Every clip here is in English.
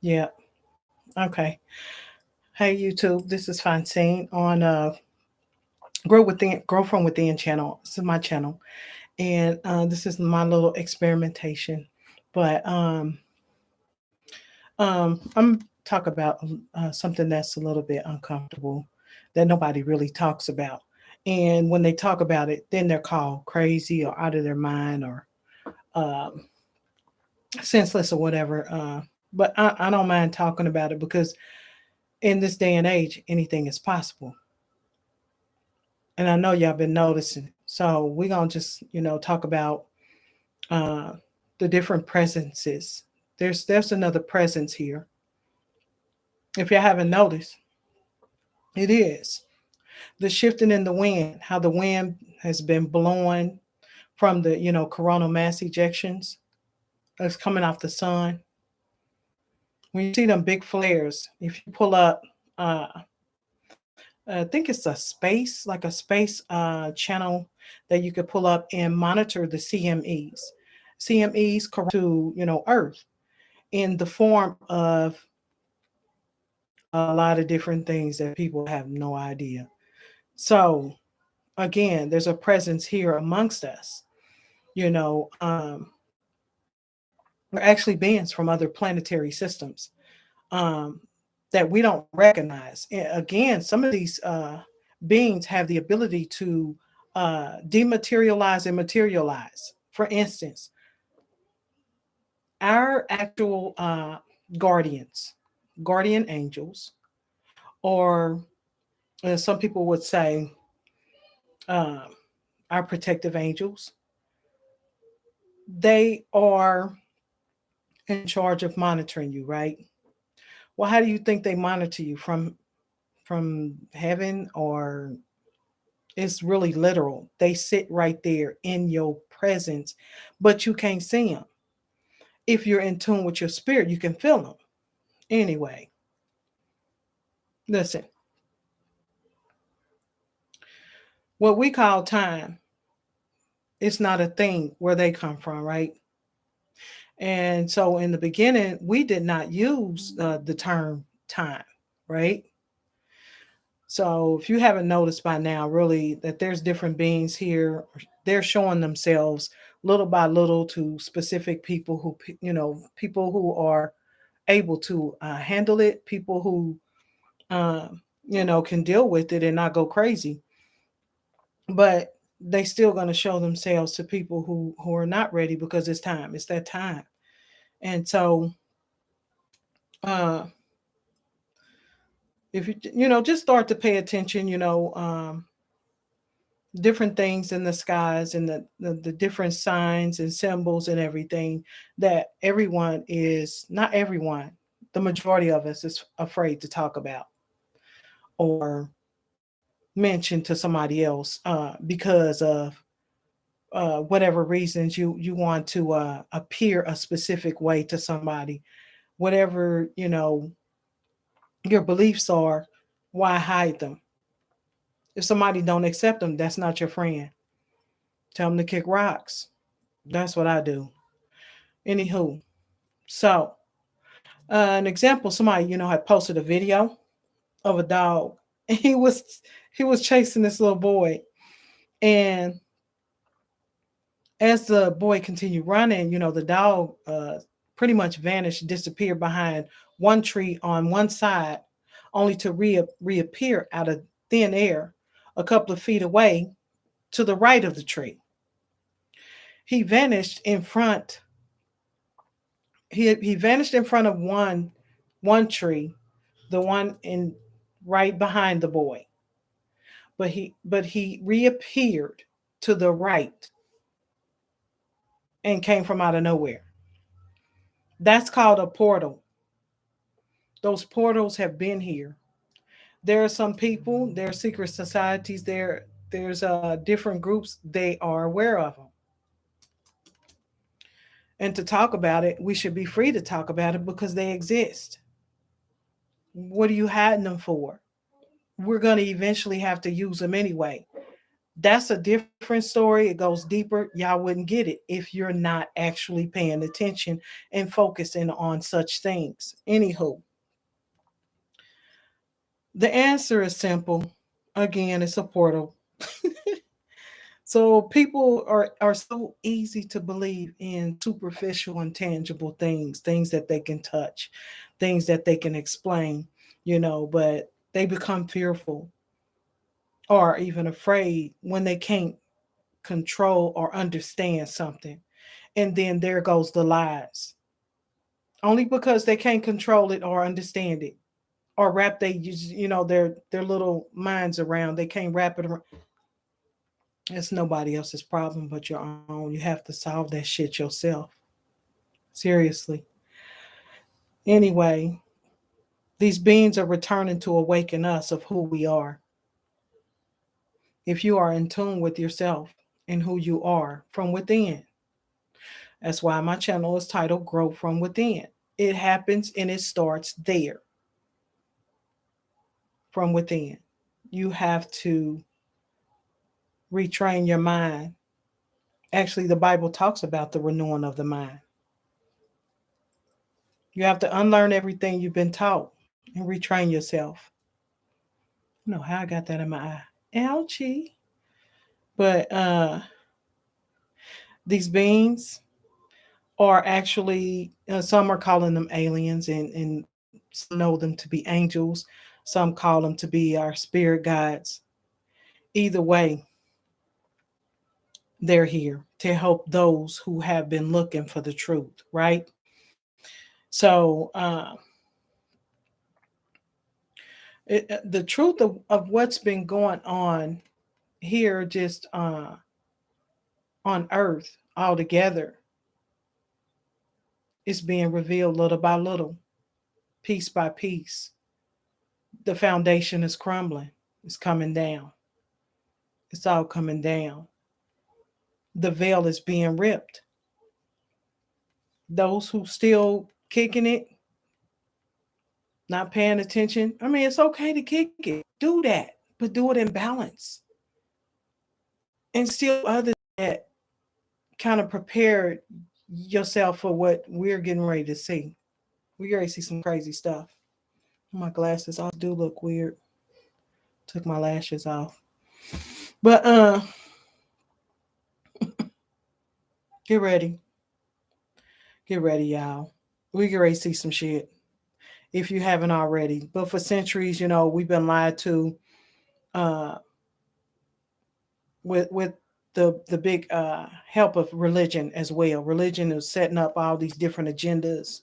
Yeah. Okay. Hey YouTube, this is Francine on Grow from Within channel. This is my channel, and this is my little experimentation. But I'm talk about something that's a little bit uncomfortable that nobody really talks about. And when they talk about it, then they're called crazy or out of their mind or um, senseless or whatever. But I don't mind talking about it because in this day and age, anything is possible. And I know y'all been noticing. So we're gonna just talk about uh, the different presences. There's another presence here. If you haven't noticed, it is the shifting in the wind. How the wind has been blowing from the coronal mass ejections that's coming off the sun. When you see them big flares, if you pull up, uh, I think it's a space like a space channel that you could pull up and monitor the CMEs. CMEs to Earth in the form of a lot of different things that people have no idea. So again, there's a presence here amongst us. You know, we're actually beings from other planetary systems um, that we don't recognize. And again, some of these beings have the ability to dematerialize and materialize. For instance, our actual guardians, guardian angels, or some people would say uh, our protective angels, they are in charge of monitoring you, right? Well, how do you think they monitor you from heaven, or it's really literal? They sit right there in your presence, but you can't see them. If you're in tune with your spirit, you can feel them. Anyway, listen, what we call time, it's not a thing where they come from, right? And so in the beginning, we did not use the term time, right? So if you haven't noticed by now, really, that there's different beings here, they're showing themselves little by little to specific people who, people who are able to handle it, people who, uh, can deal with it and not go crazy. But they still going to show themselves to people who are not ready because it's time. It's that time. And so, uh, if you just start to pay attention, different things in the skies and the different signs and symbols and everything that everyone is not everyone, the majority of us is afraid to talk about or mention to somebody else because of whatever reasons you want to appear a specific way to somebody, whatever your beliefs are. Why hide them? If somebody don't accept them, that's not your friend. Tell them to kick rocks. That's what I do. Anywho, so an example: somebody had posted a video of a dog. And he was chasing this little boy, and as the boy continued running, the dog pretty much vanished, disappeared behind one tree on one side, only to reappear out of thin air a couple of feet away to the right of the tree. He vanished in front. He vanished in front of one tree, the one in right behind the boy. But he reappeared to the right and came from out of nowhere. That's called a portal. Those portals have been here. There are some people, there are secret societies, there's different groups, they are aware of them. And to talk about it, we should be free to talk about it because they exist. What are you hiding them for? We're going to eventually have to use them anyway. That's a different story. It goes deeper. Y'all wouldn't get it if you're not actually paying attention and focusing on such things. Anywho, the answer is simple. Again, it's a portal. So people are so easy to believe in superficial and tangible things, things that they can touch, things that they can explain, but they become fearful or even afraid when they can't control or understand something. And then there goes the lies. Only because they can't control it or understand it or wrap their little minds around. They can't wrap it around. It's nobody else's problem but your own. You have to solve that shit yourself. Seriously. Anyway, these beings are returning to awaken us of who we are. If you are in tune with yourself and who you are from within. That's why my channel is titled Grow From Within. It happens and it starts there, from within. You have to retrain your mind. Actually, the Bible talks about the renewing of the mind. You have to unlearn everything you've been taught and retrain yourself. I don't know how I got that in my eye. Ouchie. But these beings are actually, some are calling them aliens, and some know them to be angels. Some call them to be our spirit guides. Either way, they're here to help those who have been looking for the truth, right? So, the truth of what's been going on here, just on earth altogether, is being revealed little by little, piece by piece. The foundation is crumbling, it's coming down, it's all coming down. The veil is being ripped. Those who still kicking it, not paying attention, I mean, it's okay to kick it, do that, but do it in balance. And still others that kind of prepare yourself for what we're getting ready to see. We're ready to see some crazy stuff. My glasses all do look weird. Took my lashes off. But get ready. Get ready, y'all. We get ready to see some shit. If you haven't already. But for centuries, we've been lied to uh with the big help of religion as well. Religion is setting up all these different agendas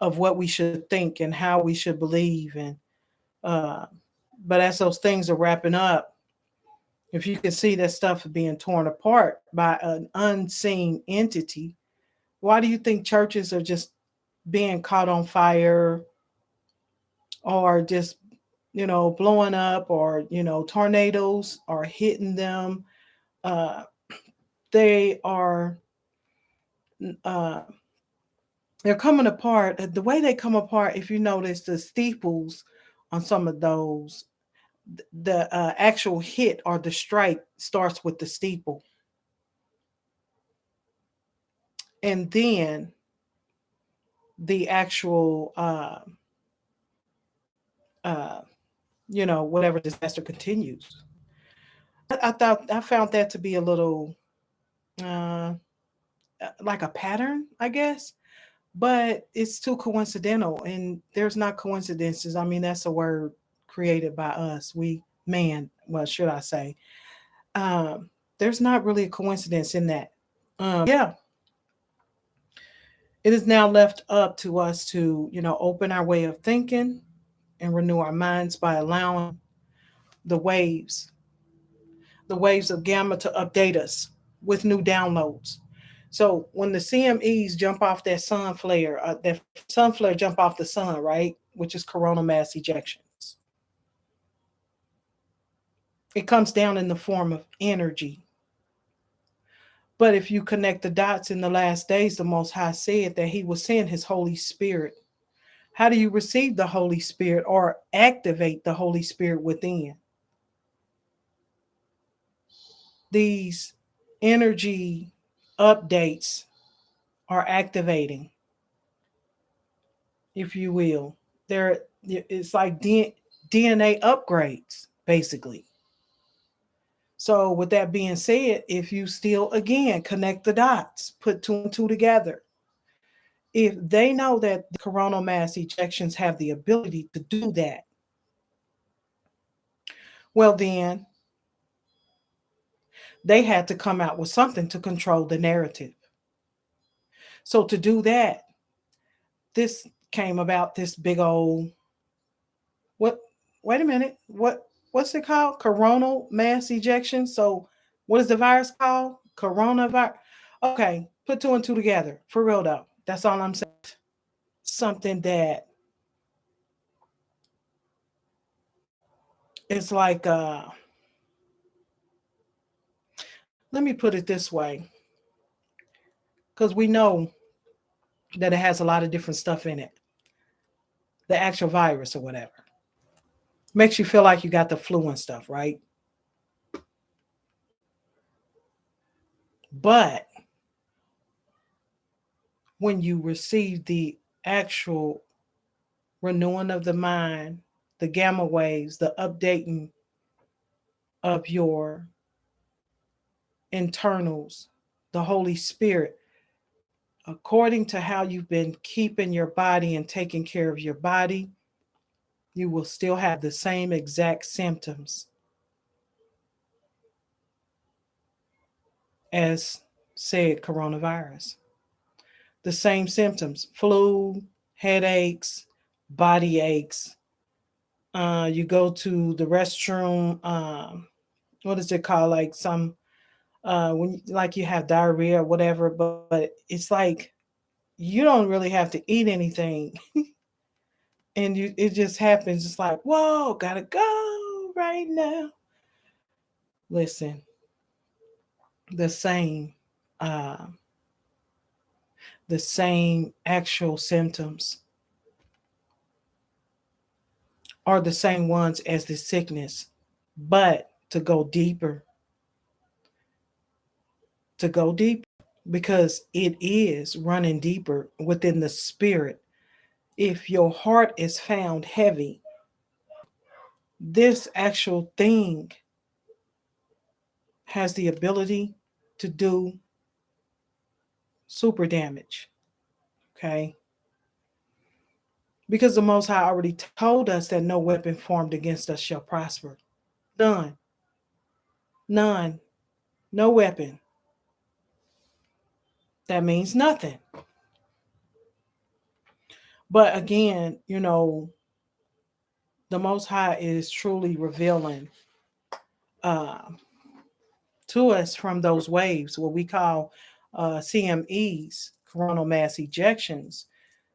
of what we should think and how we should believe, and uh but as those things are wrapping up, if you can see that stuff being torn apart by an unseen entity, why do you think churches are just being caught on fire, or just blowing up, or tornadoes are hitting them? uh they are uh they're coming apart. The way they come apart, if you notice the steeples on some of those, the actual hit or the strike starts with the steeple, and then the actual uh whatever disaster continues. I found that to be a little uh like a pattern, I guess, but it's too coincidental, and there's not coincidences. I mean, that's a word created by us, we man, well, should I say. um there's not really a coincidence in that. Yeah, it is now left up to us to open our way of thinking and renew our minds by allowing the waves the waves of gamma to update us with new downloads. So when the CMEs jump off that sun flare jump off the sun, right, which is coronal mass ejections, it comes down in the form of energy. But if you connect the dots, in the last days, the Most High said that He will send His Holy Spirit. How do you receive the Holy Spirit or activate the Holy Spirit within? these energy updates are activating, if you will. They're it's like DNA upgrades, basically. So, with that being said, if you still again connect the dots, put two and two together, if they know that the coronal mass ejections have the ability to do that, well, then they had to come out with something to control the narrative. So, to do that, this came about this big old what? Wait a minute. What's it called? Coronal mass ejection. So, what is the virus called? Coronavirus. Okay, put two and two together. For real though. That's all I'm saying. Something that is like let me put it this way, because we know that it has a lot of different stuff in it. The actual virus or whatever makes you feel like you got the flu and stuff, right? But when you receive the actual renewing of the mind, the gamma waves, the updating of your internals, the Holy Spirit, according to how you've been keeping your body and taking care of your body, you will still have the same exact symptoms as said coronavirus. The same symptoms: flu, headaches, body aches. You go to the restroom. What is it called? Like some when like you have diarrhea or whatever, but it's like you don't really have to eat anything, and you it just happens. It's like, whoa, gotta go right now. Listen, the same, uh, the same actual symptoms are the same ones as the sickness, but to go deeper, because it is running deeper within the spirit. If your heart is found heavy, this actual thing has the ability to do super damage. Okay. Because the Most High already told us that no weapon formed against us shall prosper. None. None. No weapon. That means nothing. But again, the Most High is truly revealing uh, to us from those waves, what we call CMEs, coronal mass ejections,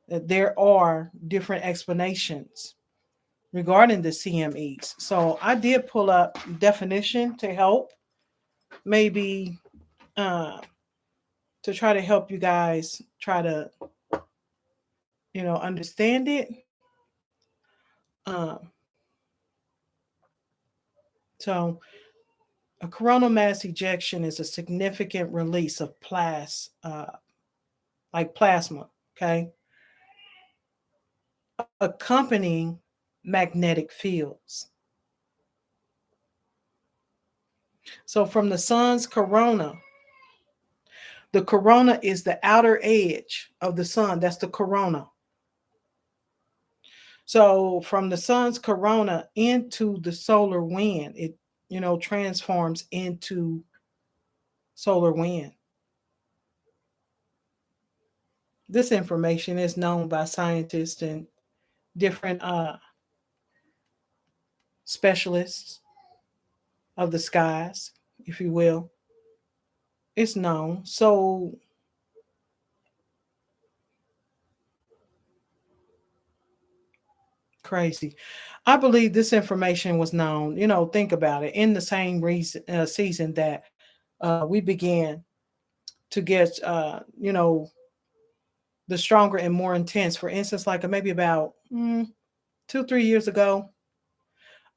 that there are different explanations regarding the CMEs. So I did pull up definition to help, maybe uh, to try to help you guys try to, understand it. Um, so a coronal mass ejection is a significant release of like plasma, okay, accompanying magnetic fields. So from the sun's corona, the corona is the outer edge of the sun. That's the corona. So from the sun's corona into the solar wind, it transforms into solar wind. This information is known by scientists and different specialists of the skies, if you will. It's known. So crazy. I believe this information was known. Think about it. In the same season that we began to get, the stronger and more intense. For instance, like maybe about 2, 3 years ago,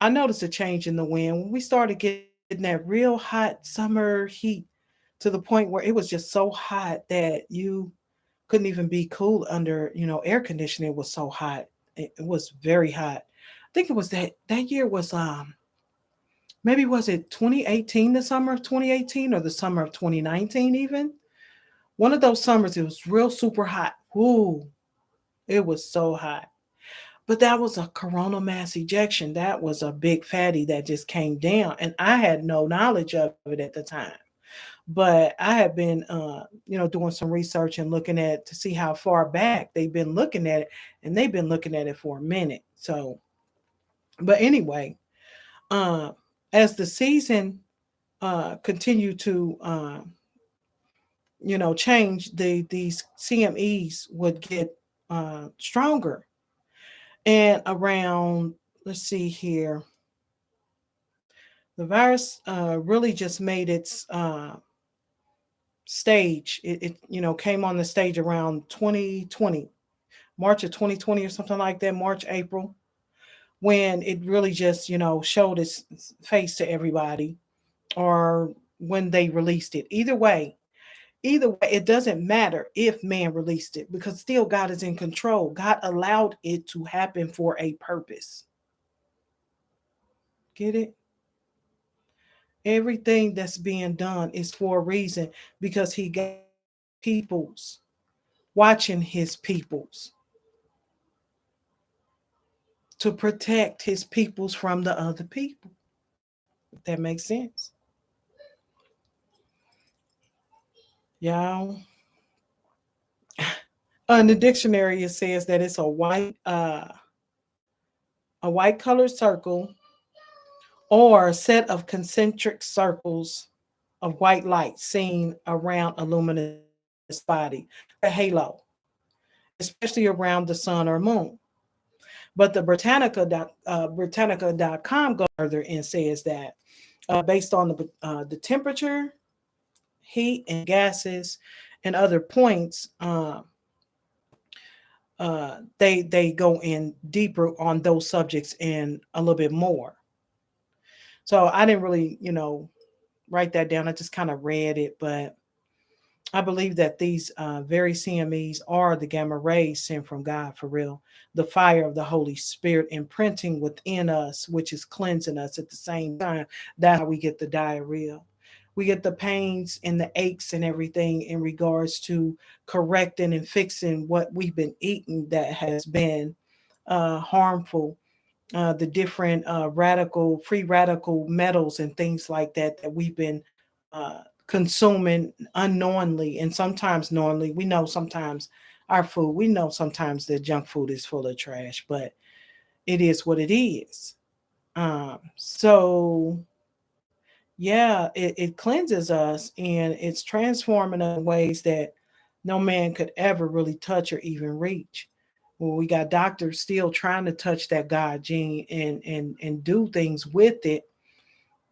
I noticed a change in the wind when we started getting in that real hot summer heat to the point where it was just so hot that you couldn't even be cool under, air conditioning. It was so hot. It was very hot. I think it was that year was maybe was it 2018, the summer of 2018 or the summer of 2019 even. One of those summers it was real super hot. Ooh, it was so hot. But that was a coronal mass ejection. That was a big fatty that just came down and I had no knowledge of it at the time. But I have been, doing some research and looking at to see how far back they've been looking at it, and they've been looking at it for a minute. So, but anyway, uh, as the season continued to, change, these CMEs would get stronger, and around, let's see here, the virus really just made its stage. It came on the stage around 2020, March of 2020 or something like that, March, April, when it really just, showed its face to everybody, or when they released it. Either way, it doesn't matter if man released it because still God is in control. God allowed it to happen for a purpose. Get it? Everything that's being done is for a reason because he got peoples watching his peoples to protect his peoples from the other people. If that makes sense. Y'all. In the dictionary it says that it's a white colored circle or a set of concentric circles of white light seen around a luminous body, a halo, especially around the sun or moon. But the Britannica.com goes further and says that based on the temperature, heat, and gases, and other points, they go in deeper on those subjects and a little bit more. So I didn't really, write that down. I just kind of read it, but I believe that these very CMEs are the gamma rays sent from God for real. The fire of the Holy Spirit imprinting within us, which is cleansing us at the same time. That's how we get the diarrhea. We get the pains and the aches and everything in regards to correcting and fixing what we've been eating that has been harmful. The different free radical metals and things like that we've been uh, consuming unknowingly and sometimes knowingly. We know sometimes we know sometimes the junk food is full of trash, but it is what it is. So yeah, it cleanses us and it's transforming us in ways that no man could ever really touch or even reach. Well, we got doctors still trying to touch that God gene and do things with it,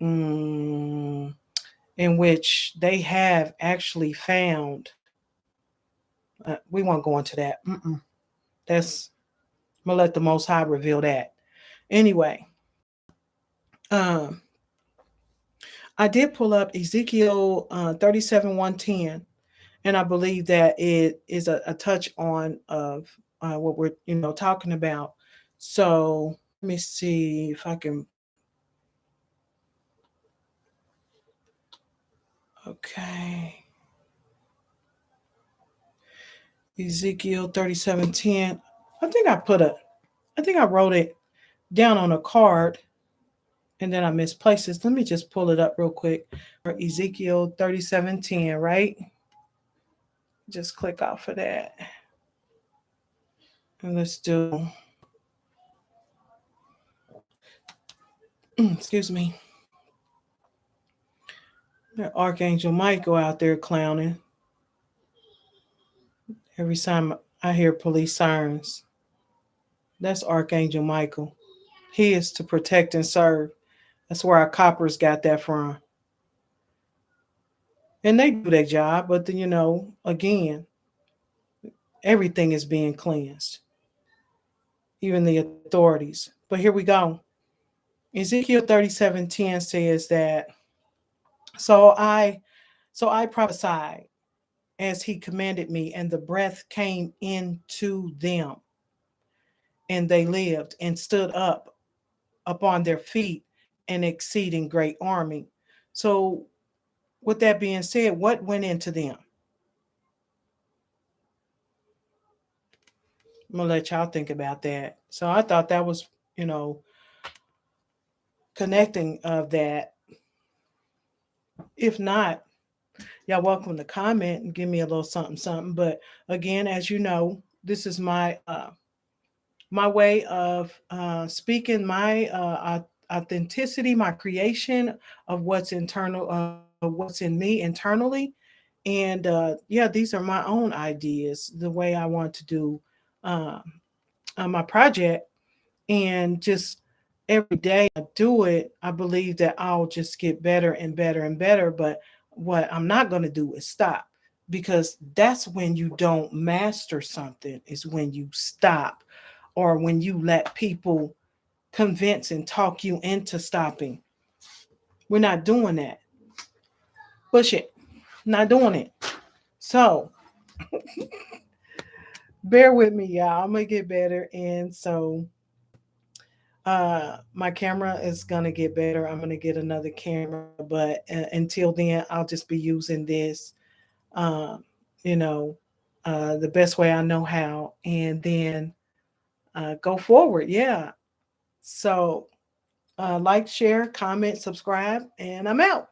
mm, in which they have actually found. We won't go into that. That's I'm gonna let the Most High reveal that. Anyway, um, I did pull up Ezekiel 37:110, and I believe that it is a touch on of what we're talking about. So let me see if I can. Okay, Ezekiel 37:10. I think I put a. I think I wrote it down on a card and then I misplaced it. Let me just pull it up real quick. For Ezekiel 37:10, right? Just click off of that. And let's do, excuse me, Archangel Michael out there clowning. Every time I hear police sirens, that's Archangel Michael. He is to protect and serve. That's where our coppers got that from. And they do their job, but again, everything is being cleansed, even the authorities. But here we go. Ezekiel 37:10 says that. So I prophesied as he commanded me, and the breath came into them, and they lived and stood up upon their feet, an exceeding great army. So, with that being said, what went into them? I'm gonna let y'all think about that. So I thought that was, you know, connecting of that. If not, y'all welcome to comment and give me a little something, something. But again, as you know, this is my way of speaking my authenticity, my creation of what's internal, what's in me internally. And yeah, these are my own ideas, the way I want to do uh, my project. And just every day I do it, I believe that I'll just get better and better and better. But what I'm not going to do is stop, because that's when you don't master something, is when you stop, or when you let people convince and talk you into stopping. We're not doing that. Push it. Not doing it. So bear with me, y'all. I'm gonna get better. And so my camera is gonna get better. I'm gonna get another camera, but until then, I'll just be using this, um, you know, the best way I know how, and then go forward. Yeah. So like, share, comment, subscribe, and I'm out.